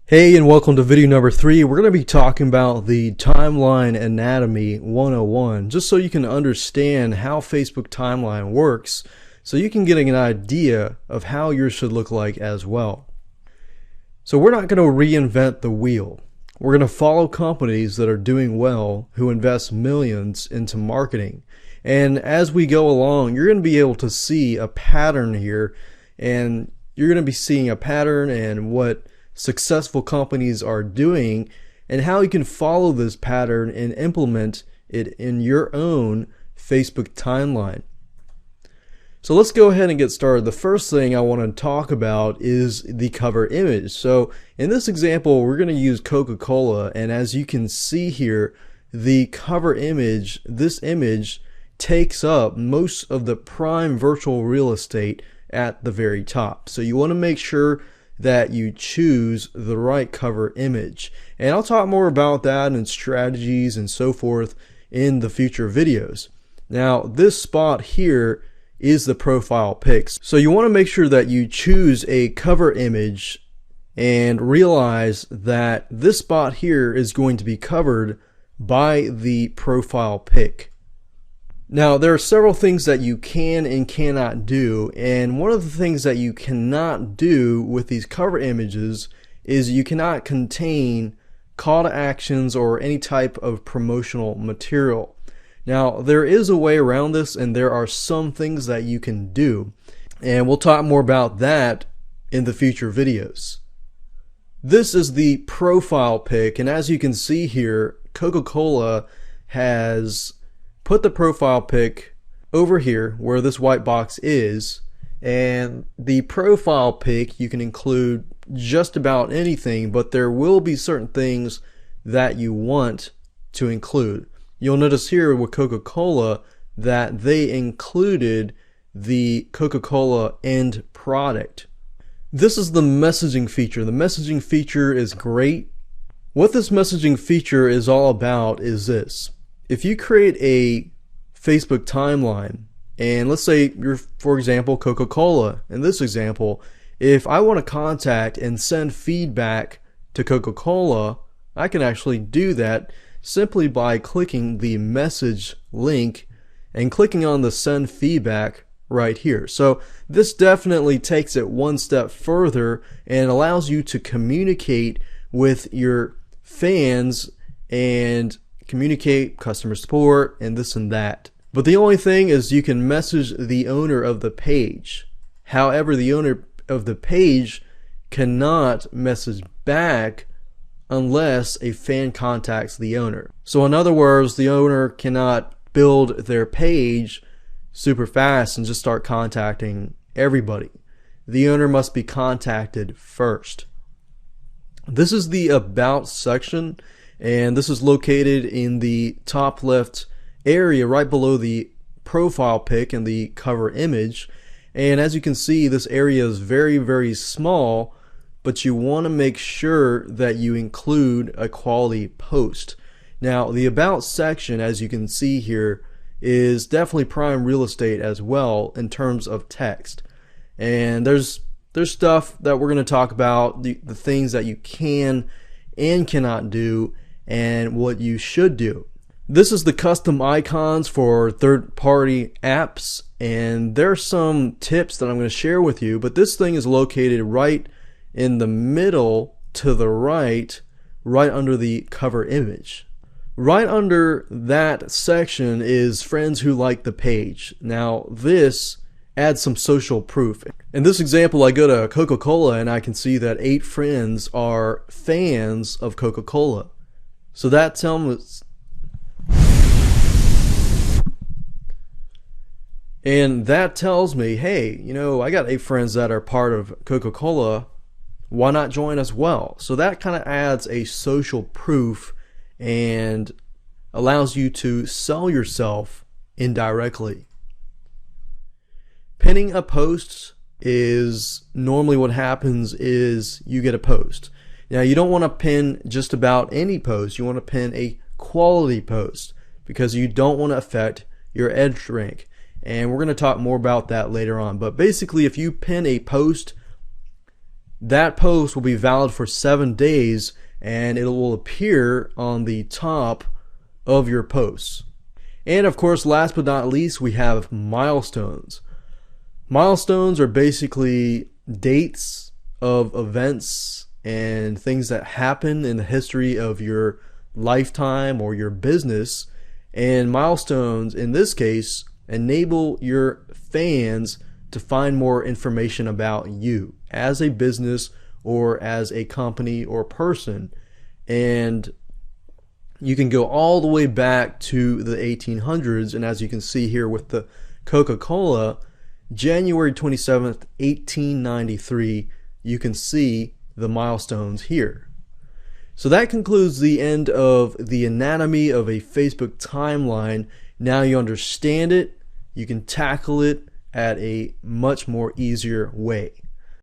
Hey, and welcome to video number 3. We're going to be talking about the Timeline Anatomy 101, just so you can understand how Facebook Timeline works, so you can get an idea of how yours should look like as well. So we're not going to reinvent the wheel. We're going to follow companies that are doing well, who invest millions into marketing. And as we go along, you're going to be able to see a pattern here, and you're going to be seeing a pattern and what successful companies are doing and how you can follow this pattern and implement it in your own Facebook timeline. So let's go ahead and get started. The first thing I want to talk about is the cover image. So in this example, we're going to use Coca-Cola, and as you can see here, the cover image, this image takes up most of the prime virtual real estate at the very top. So you want to make sure that you choose the right cover image. And I'll talk more about that and strategies and so forth in the future videos. Now, this spot here is the profile pic. So you want to make sure that you choose a cover image and realize that this spot here is going to be covered by the profile pic. Now, there are several things that you can and cannot do, and one of the things that you cannot do with these cover images is you cannot contain call to actions or any type of promotional material. Now, there is a way around this, and there are some things that you can do, and we'll talk more about that in the future videos. This is the profile pic, and as you can see here, Coca-Cola has put the profile pic over here where this white box is, and the profile pic you can include just about anything, but there will be certain things that you want to include. You'll notice here with Coca-Cola that they included the Coca-Cola end product. This is the messaging feature. The messaging feature is great. What this messaging feature is all about is this. If you create a Facebook timeline, and let's say you're, for example, Coca-Cola, in this example, if I want to contact and send feedback to Coca-Cola, I can actually do that simply by clicking the message link and clicking on the send feedback right here. So this definitely takes it one step further and allows you to communicate with your fans and communicate customer support and this and that. But the only thing is you can message the owner of the page. However, the owner of the page cannot message back unless a fan contacts the owner. So in other words, the owner cannot build their page super fast and just start contacting everybody. The owner must be contacted first. This is the About section, and this is located in the top left area right below the profile pic and the cover image. And as you can see, this area is very, very small, but you want to make sure that you include a quality post. Now, the About section, as you can see here, is definitely prime real estate as well in terms of text. And there's stuff that we're going to talk about, the things that you can and cannot do, and what you should do. This is the custom icons for third-party apps, and there's some tips that I'm going to share with you, but this thing is located right in the middle to the right under the cover image. Right under that section is friends who like the page. Now this adds some social proof. In this example, I go to Coca-Cola and I can see that 8 friends are fans of Coca-Cola. So that tells me, hey, you know, I got 8 friends that are part of Coca-Cola. Why not join as well? So that kind of adds a social proof and allows you to sell yourself indirectly. Pinning a post is normally what happens is you get a post. Now, you don't want to pin just about any post. You want to pin a quality post because you don't want to affect your edge rank. And we're going to talk more about that later on. But basically, if you pin a post that post will be valid for 7 days, and it will appear on the top of your posts. And of course, last but not least, we have milestones. Milestones are basically dates of events and things that happen in the history of your lifetime or your business. And milestones, in this case, enable your fans to find more information about you as a business or as a company or person. And you can go all the way back to the 1800s, and as you can see here with the Coca-Cola, January 27th, 1893, you can see the milestones here. So that concludes the end of the anatomy of a Facebook timeline. Now you understand it, you can tackle it at a much more easier way.